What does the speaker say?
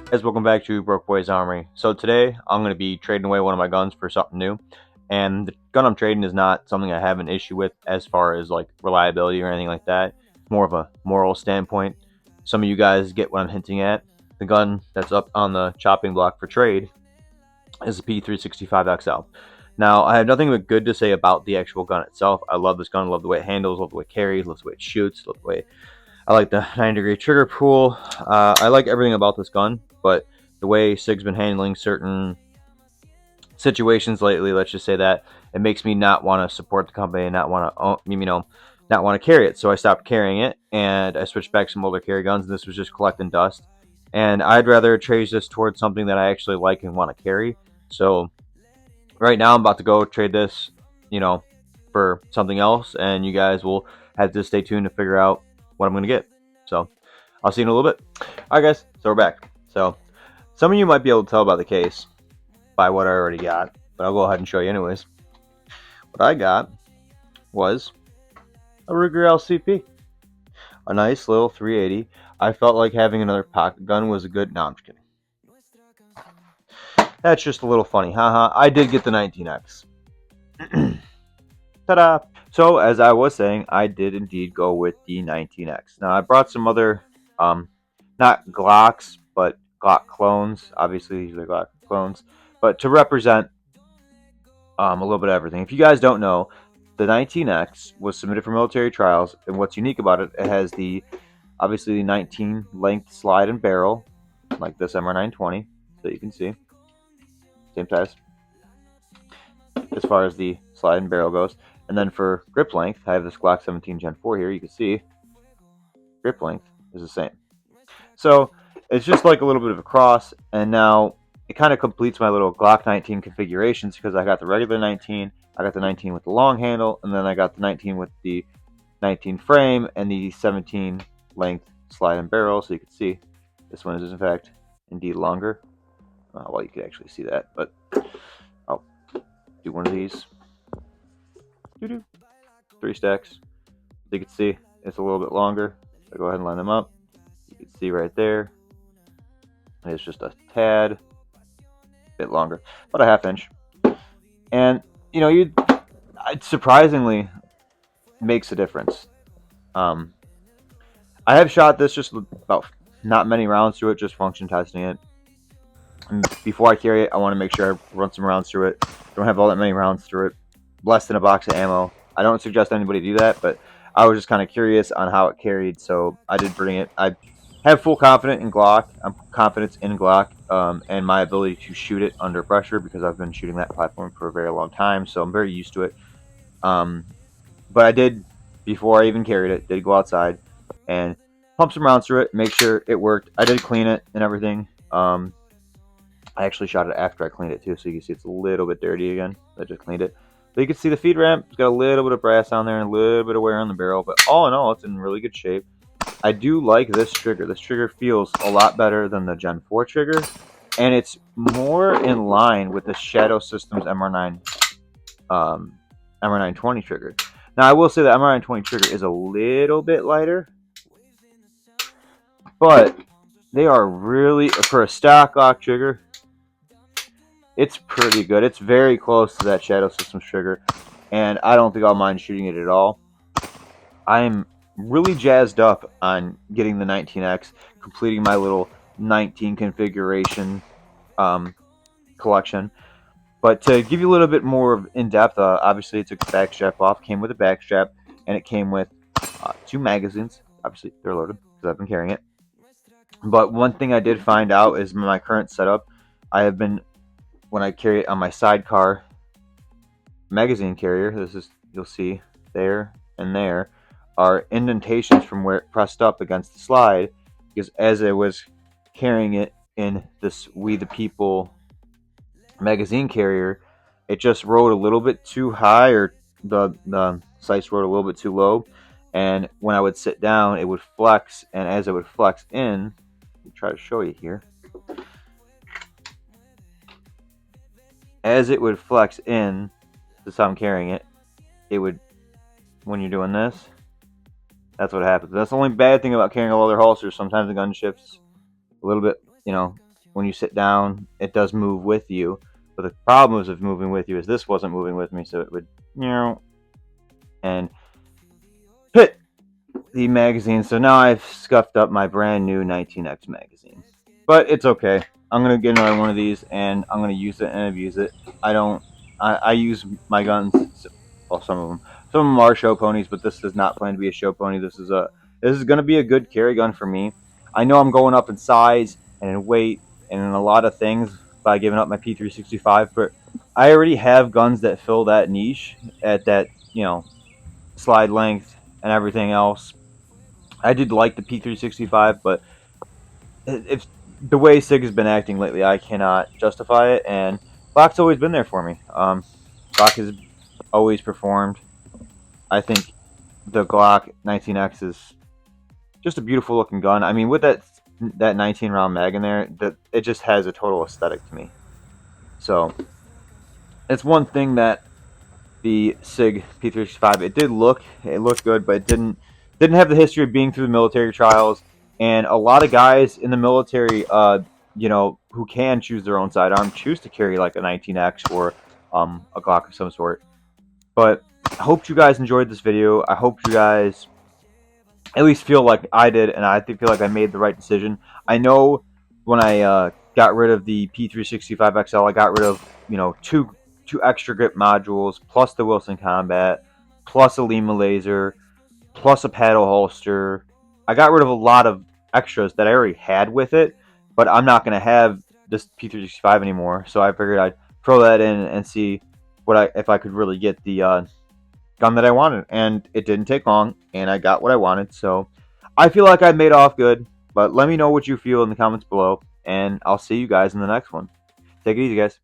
Guys, welcome back to Broke Boys Armory. So today I'm going to be trading away one of my guns for something new, and the gun I'm trading is not something I have an issue with as far as like reliability or anything like that. It's more of a moral standpoint. Some of you guys get what I'm hinting at. The gun that's up on the chopping block for trade is the P365XL. Now, I have nothing but good to say about the actual gun itself. I love this gun. I love the way it handles, love the way it carries, love the way it shoots, love the way I like the 90-degree trigger pull. I like everything about this gun, but the way SIG's been handling certain situations lately, let's just say that, it makes me not want to support the company and not want to, not want to carry it. So I stopped carrying it and I switched back to some older carry guns, and this was just collecting dust. And I'd rather trade this towards something that I actually like and want to carry. So right now I'm about to go trade this, you know, for something else, and you guys will have to stay tuned to figure out what I'm going to get. So I'll see you in a little bit. All right, guys, so we're back. So some of you might be able to tell by the case by what I already got, but I'll go ahead and show you anyways. What I got was a Ruger LCP, a nice little 380. I felt like having another pocket gun was a good. No, I'm just kidding. That's just a little funny. Haha, I did get the 19X. Ta-da! So as I was saying, I did indeed go with the 19X. Now I brought some other, not Glocks, but Glock clones. Obviously these are Glock clones, but to represent a little bit of everything. If you guys don't know, the 19X was submitted for military trials, and what's unique about it, it has the obviously the 19 length slide and barrel, like this MR920, so you can see same size as far as the slide and barrel goes. And then for grip length, I have this Glock 17 Gen 4 here. You can see grip length is the same. So it's just like a little bit of a cross. And now it kind of completes my little Glock 19 configurations because I got the regular 19, I got the 19 with the long handle, and then I got the 19 with the 19 frame and the 17 length slide and barrel. So you can see this one is in fact indeed longer. Well, you can actually see that, but I'll do one of these. Doo-doo. 3 stacks. As you can see, it's a little bit longer. So go ahead and line them up. You can see right there, it's just a tad bit longer, about a half inch. And you know, it surprisingly makes a difference. I have shot this just about not many rounds through it, just function testing it. And before I carry it, I want to make sure I run some rounds through it. Don't have all that many rounds through it. Less than a box of ammo. I don't suggest anybody do that, but I was just kind of curious on how it carried, so I did bring it. I have full confidence in Glock. I'm confident in Glock and my ability to shoot it under pressure because I've been shooting that platform for a very long time, so I'm very used to it. But I did, before I even carried it, did go outside and pump some rounds through it, make sure it worked. I did clean it and everything. I actually shot it after I cleaned it too, so you can see it's a little bit dirty again. I just cleaned it. But you can see the feed ramp. It's got a little bit of brass on there and a little bit of wear on the barrel, but all in all, it's in really good shape. I do like this trigger. This trigger feels a lot better than the Gen 4 trigger, and it's more in line with the Shadow Systems MR920 trigger. Now, I will say the MR920 trigger is a little bit lighter, but they are really, for a stock Glock trigger, it's pretty good. It's very close to that Shadow Systems trigger, and I don't think I'll mind shooting it at all. I'm really jazzed up on getting the 19X, completing my little 19 configuration collection. But to give you a little bit more in depth, obviously it took the back strap off, came with a back strap, and it came with 2 magazines. Obviously they're loaded because I've been carrying it. But one thing I did find out is my current setup, I have been, when I carry it on my sidecar magazine carrier, this is, you'll see there and there are indentations from where it pressed up against the slide, because as I was carrying it in this We the People magazine carrier, it just rode a little bit too high, or the sights rode a little bit too low, and when I would sit down it would flex, and as it would flex in, I'll try to show you here, as it would flex in, this is how I'm carrying it, it would, when you're doing this, that's what happens. That's the only bad thing about carrying a leather holster. Sometimes the gun shifts a little bit, you know, when you sit down, it does move with you. But the problem of moving with you is this wasn't moving with me, so it would, and hit the magazine. So now I've scuffed up my brand new 19X magazine. But it's okay. I'm gonna get another one of these, and I'm gonna use it and abuse it. I don't. I use my guns. Well, some of them. Some of them are show ponies, but this does not plan to be a show pony. This is gonna be a good carry gun for me. I know I'm going up in size and in weight and in a lot of things by giving up my P365, but I already have guns that fill that niche at that slide length and everything else. I did like the P365, but if the way SIG has been acting lately, I cannot justify it. And Glock's always been there for me. Glock has always performed. I think the Glock 19X is just a beautiful looking gun. I mean, with that 19 round mag in there, it just has a total aesthetic to me. So it's one thing that the SIG P365, it looked good, but it didn't have the history of being through the military trials. And a lot of guys in the military, who can choose their own sidearm, choose to carry like a 19X or a Glock of some sort. But I hope you guys enjoyed this video. I hope you guys at least feel like I did, and I feel like I made the right decision. I know when I got rid of the P365 XL, I got rid of two extra grip modules, plus the Wilson Combat, plus a Lima laser, plus a paddle holster. I got rid of a lot of extras that I already had with it, but I'm not going to have this P365 anymore. So I figured I'd throw that in and see if I could really get the gun that I wanted. And it didn't take long, and I got what I wanted. So I feel like I made off good. But let me know what you feel in the comments below, and I'll see you guys in the next one. Take it easy, guys.